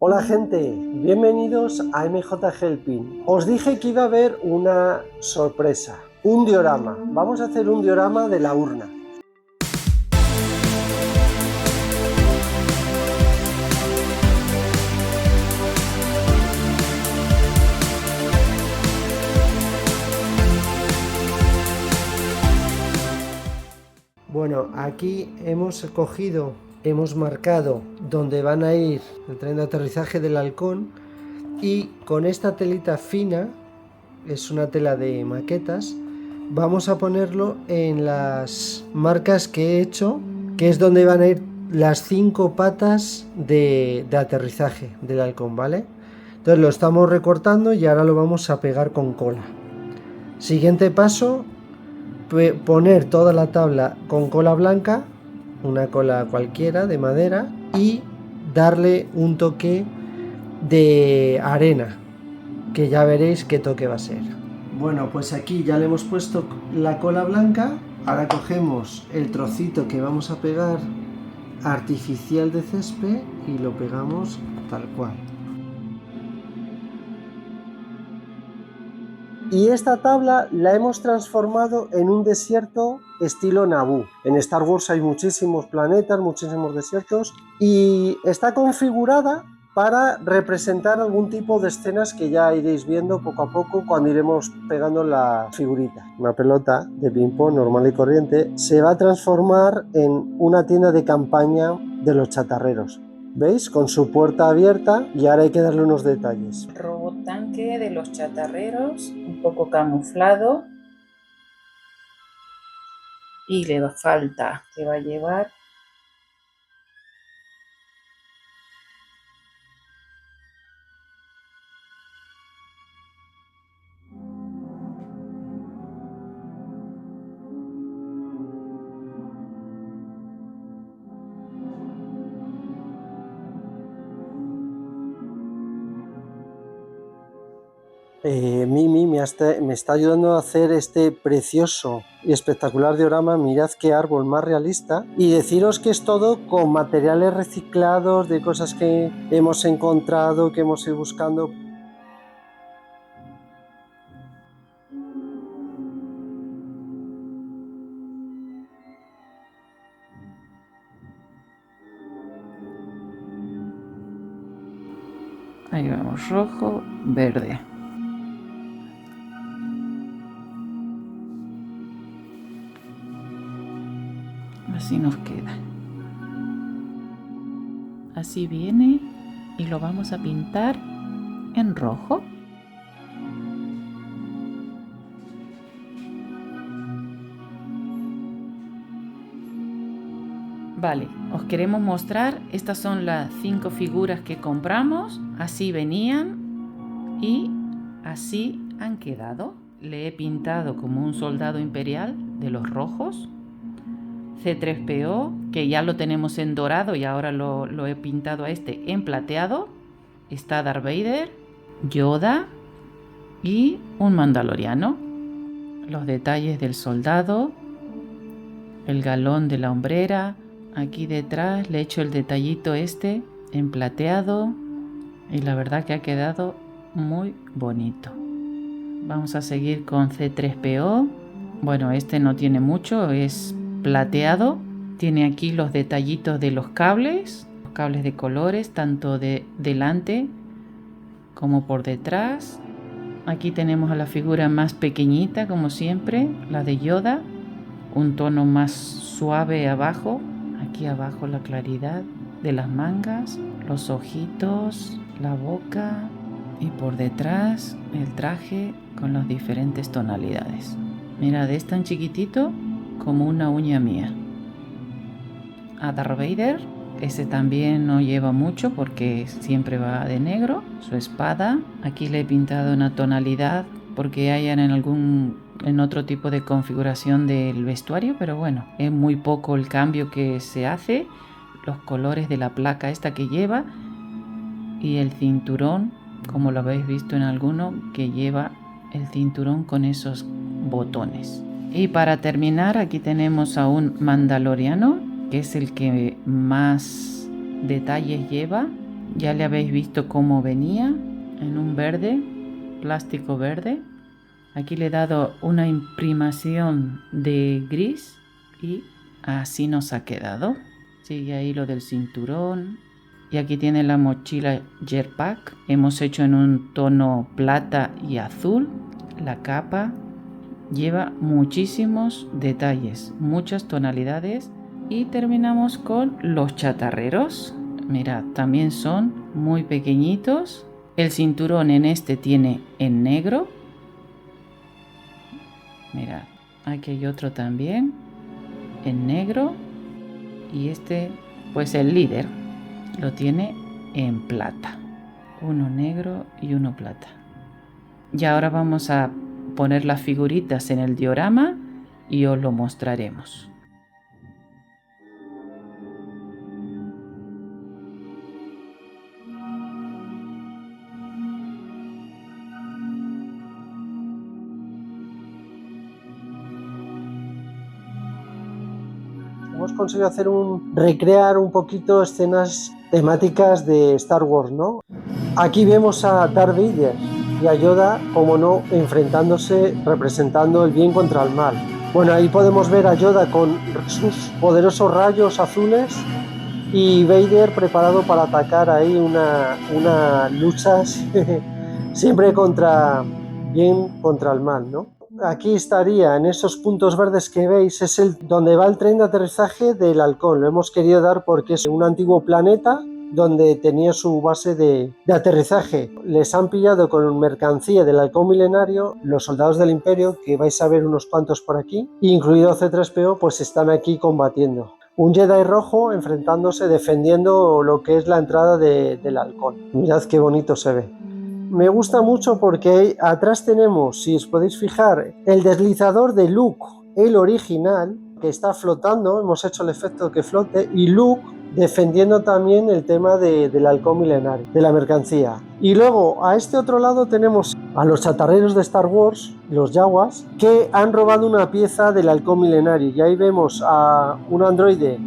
Hola gente, bienvenidos a MJ Helping. Os dije que iba a haber una sorpresa, un diorama. Vamos a hacer un diorama de la urna. Bueno, aquí hemos marcado dónde van a ir el tren de aterrizaje del halcón y con esta telita fina, es una tela de maquetas, vamos a ponerlo en las marcas que he hecho, que es donde van a ir las 5 patas de aterrizaje del halcón, ¿vale? Entonces lo estamos recortando y ahora lo vamos a pegar con cola. Siguiente paso, poner toda la tabla con cola blanca, una cola cualquiera de madera, y darle un toque de arena, que ya veréis qué toque va a ser. Bueno, pues aquí ya le hemos puesto la cola blanca. Ahora cogemos el trocito que vamos a pegar artificial de césped y lo pegamos tal cual. Y esta tabla la hemos transformado en un desierto estilo Naboo. En Star Wars hay muchísimos planetas, muchísimos desiertos, y está configurada para representar algún tipo de escenas que ya iréis viendo poco a poco cuando iremos pegando la figurita. Una pelota de ping-pong normal y corriente se va a transformar en una tienda de campaña de los chatarreros. ¿Veis? Con su puerta abierta, y ahora hay que darle unos detalles. Robot tanque de los chatarreros, un poco camuflado. Y le falta, que va a llevar Mimi me está ayudando a hacer este precioso y espectacular diorama. Mirad qué árbol más realista, y deciros que es todo con materiales reciclados de cosas que hemos encontrado, que hemos ido buscando. Ahí vamos, rojo, verde. Así nos queda. Así viene y lo vamos a pintar en rojo. Vale, os queremos mostrar, estas son las 5 figuras que compramos, así venían y así han quedado. Le he pintado como un soldado imperial de los rojos, C3PO, que ya lo tenemos en dorado y ahora lo he pintado a este en plateado. Está Darth Vader, Yoda y un mandaloriano. Los detalles del soldado, el galón de la hombrera. Aquí detrás le he hecho el detallito este en plateado y la verdad que ha quedado muy bonito. Vamos a seguir con C3PO. Bueno, este no tiene mucho, es plateado. Tiene aquí los detallitos de los cables de colores, tanto de delante como por detrás. Aquí tenemos a la figura más pequeñita, como siempre, la de Yoda, un tono más suave abajo. Aquí abajo la claridad de las mangas, los ojitos, la boca y por detrás el traje con las diferentes tonalidades. Mirad, es tan chiquitito como una uña mía. A Darth Vader, ese también no lleva mucho porque siempre va de negro. Su espada, aquí le he pintado una tonalidad porque hayan en otro tipo de configuración del vestuario, pero bueno, es muy poco el cambio que se hace. Los colores de la placa esta que lleva y el cinturón, como lo habéis visto en alguno, que lleva el cinturón con esos botones. Y para terminar, aquí tenemos a un mandaloriano, que es el que más detalles lleva. Ya le habéis visto cómo venía en un verde, plástico verde. Aquí le he dado una imprimación de gris y así nos ha quedado. Sigue ahí lo del cinturón. Y aquí tiene la mochila Jetpack. Hemos hecho en un tono plata y azul. La capa lleva muchísimos detalles, muchas tonalidades. Y terminamos con los chatarreros. Mirad, también son muy pequeñitos. El cinturón en este tiene en negro. Mirad, aquí hay otro también en negro. Y este, pues el líder, lo tiene en plata. Uno negro y uno plata. Y ahora vamos a poner las figuritas en el diorama y os lo mostraremos. Hemos conseguido recrear un poquito escenas temáticas de Star Wars, ¿no? Aquí vemos a Darth Vader y a Yoda, como no, enfrentándose, representando el bien contra el mal. Bueno, ahí podemos ver a Yoda con sus poderosos rayos azules y Vader preparado para atacar ahí una lucha siempre bien contra el mal, ¿no? Aquí estaría, en esos puntos verdes que veis, es donde va el tren de aterrizaje del Halcón. Lo hemos querido dar porque es un antiguo planeta donde tenía su base de aterrizaje. Les han pillado con mercancía del Halcón Milenario los soldados del Imperio, que vais a ver unos cuantos por aquí, incluido C-3PO, pues están aquí combatiendo. Un Jedi rojo enfrentándose, defendiendo lo que es la entrada del Halcón. Mirad qué bonito se ve. Me gusta mucho porque atrás tenemos, si os podéis fijar, el deslizador de Luke, el original, que está flotando. Hemos hecho el efecto que flote, y Luke defendiendo también el tema del Halcón Milenario, de la mercancía. Y luego a este otro lado tenemos a los chatarreros de Star Wars, los Jawas, que han robado una pieza del Halcón Milenario, y ahí vemos a un androide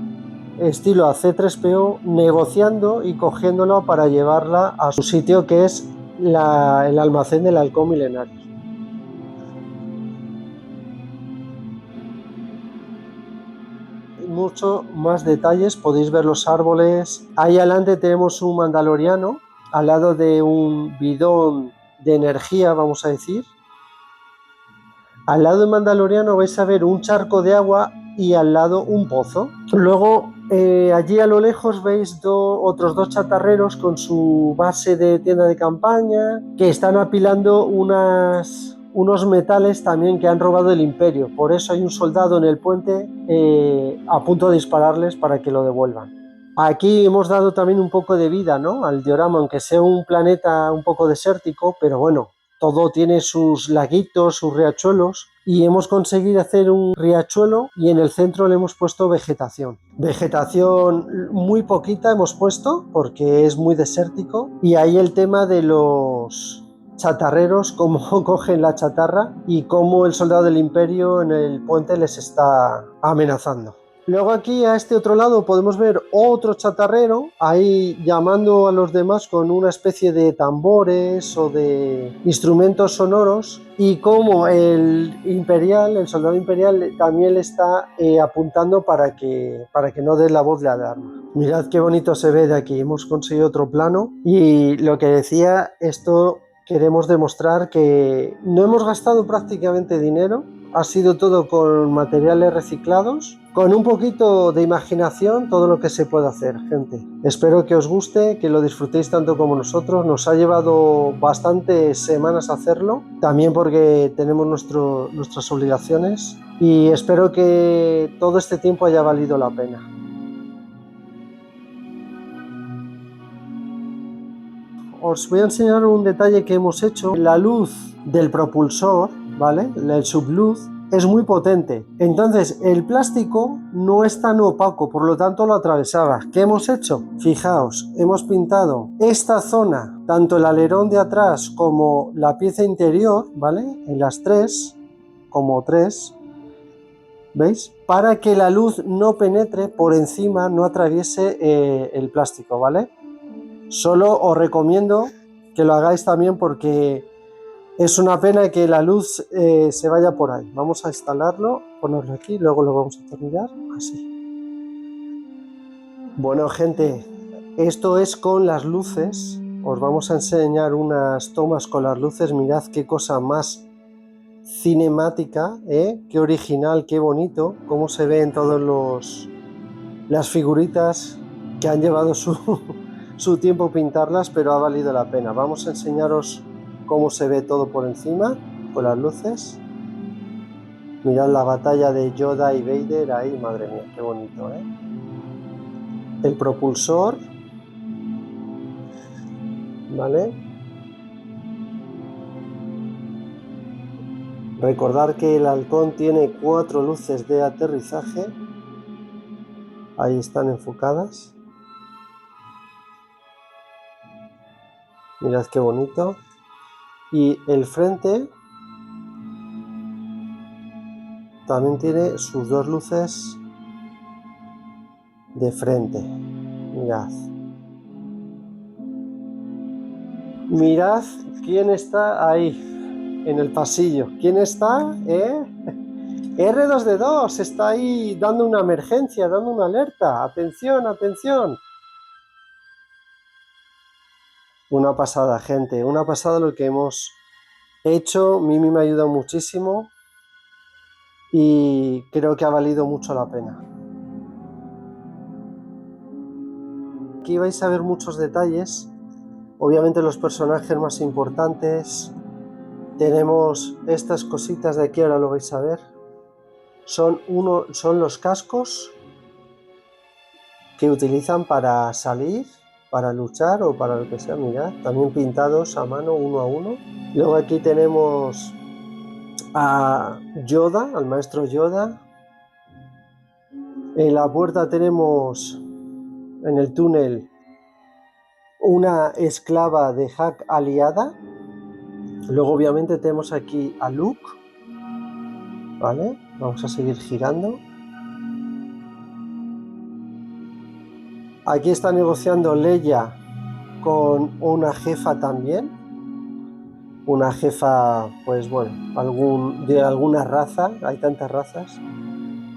estilo a C-3PO negociando y cogiéndolo para llevarla a su sitio, que es el almacén del Halcón Milenario. Mucho más detalles, podéis ver los árboles. Ahí adelante tenemos un mandaloriano al lado de un bidón de energía, vamos a decir. Al lado del mandaloriano vais a ver un charco de agua y al lado un pozo. Luego allí a lo lejos veis otros dos chatarreros con su base de tienda de campaña, que están apilando unos metales también que han robado el Imperio. Por eso hay un soldado en el puente a punto de dispararles para que lo devuelvan. Aquí hemos dado también un poco de vida, ¿no?, al diorama, aunque sea un planeta un poco desértico, pero bueno, todo tiene sus laguitos, sus riachuelos, y hemos conseguido hacer un riachuelo y en el centro le hemos puesto vegetación. Vegetación muy poquita hemos puesto porque es muy desértico, y ahí el tema de los chatarreros, cómo cogen la chatarra y cómo el soldado del Imperio en el puente les está amenazando. Luego aquí a este otro lado podemos ver otro chatarrero, ahí llamando a los demás con una especie de tambores o de instrumentos sonoros, y como el soldado imperial también le está apuntando para que no dé la voz de alarma. Mirad qué bonito se ve de aquí. Hemos conseguido otro plano, y lo que decía, esto queremos demostrar que no hemos gastado prácticamente dinero. Ha sido todo con materiales reciclados, con un poquito de imaginación, todo lo que se puede hacer, gente. Espero que os guste, que lo disfrutéis tanto como nosotros. Nos ha llevado bastantes semanas hacerlo, también porque tenemos nuestras obligaciones, y espero que todo este tiempo haya valido la pena. Os voy a enseñar un detalle que hemos hecho. La luz del propulsor, ¿vale?, el subluz, es muy potente. Entonces el plástico no es tan opaco, por lo tanto lo atravesaba. ¿Qué hemos hecho? Fijaos, hemos pintado esta zona, tanto el alerón de atrás como la pieza interior, ¿vale?, en las tres, ¿veis?, para que la luz no penetre por encima, no atraviese el plástico, ¿vale? Solo os recomiendo que lo hagáis también porque es una pena que la luz se vaya por ahí. Vamos a instalarlo, ponerlo aquí, luego lo vamos a atornillar, así. Bueno, gente, esto es con las luces. Os vamos a enseñar unas tomas con las luces. Mirad qué cosa más cinemática, qué original, qué bonito, cómo se ven todos las figuritas que han llevado su tiempo pintarlas, pero ha valido la pena. Vamos a enseñaros cómo se ve todo por encima con las luces. Mirad la batalla de Yoda y Vader ahí, madre mía, qué bonito, El propulsor, ¿vale? Recordar que el halcón tiene 4 luces de aterrizaje. Ahí están enfocadas. Mirad qué bonito. Y el frente también tiene sus 2 luces de frente. Mirad. Mirad quién está ahí en el pasillo. ¿Quién está? R2D2 está ahí dando una emergencia, dando una alerta. Atención, atención. Una pasada, gente. Una pasada lo que hemos hecho. Mimi me ha ayudado muchísimo y creo que ha valido mucho la pena. Aquí vais a ver muchos detalles. Obviamente los personajes más importantes. Tenemos estas cositas de aquí, ahora lo vais a ver. Son los cascos que utilizan para salir, para luchar o para lo que sea. Mirad, también pintados a mano, uno a uno. Luego aquí tenemos a Yoda, al maestro Yoda. En la puerta tenemos, en el túnel, una esclava de Hack aliada. Luego obviamente tenemos aquí a Luke, ¿vale? Vamos a seguir girando. Aquí está negociando Leia con una jefa también. Una jefa, pues bueno, de alguna raza, hay tantas razas.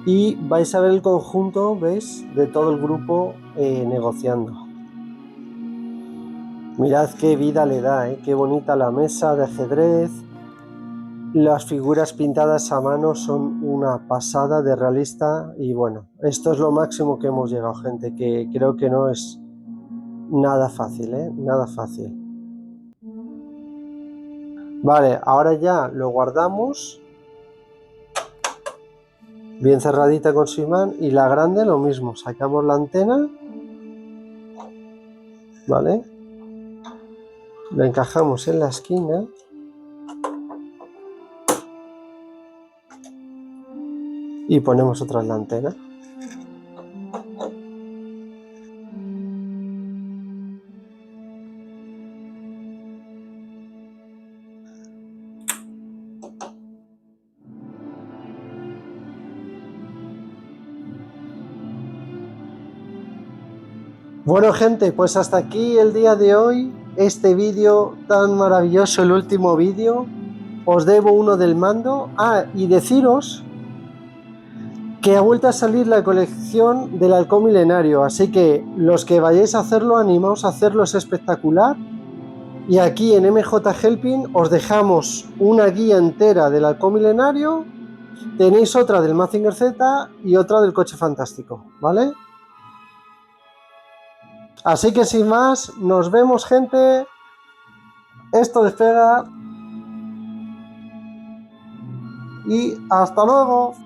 Y vais a ver el conjunto, ¿veis? De todo el grupo negociando. Mirad qué vida le da, qué bonita la mesa de ajedrez. Las figuras pintadas a mano son una pasada de realista y bueno, esto es lo máximo que hemos llegado, gente, que creo que no es nada fácil, nada fácil. Vale, ahora ya lo guardamos bien cerradita con su imán y la grande lo mismo, sacamos la antena, ¿vale? La encajamos en la esquina. Y ponemos otra en la antena. Bueno, gente, pues hasta aquí el día de hoy. Este vídeo tan maravilloso, el último vídeo. Os debo uno del mando. Y deciros que ha vuelto a salir la colección del halcón milenario, así que los que vayáis a hacerlo, animaos a hacerlo, es espectacular. Y aquí en MJ Helping os dejamos una guía entera del halcón milenario, tenéis otra del Mazinger Z y otra del coche fantástico, ¿vale? Así que sin más, nos vemos, gente. Esto despega y hasta luego.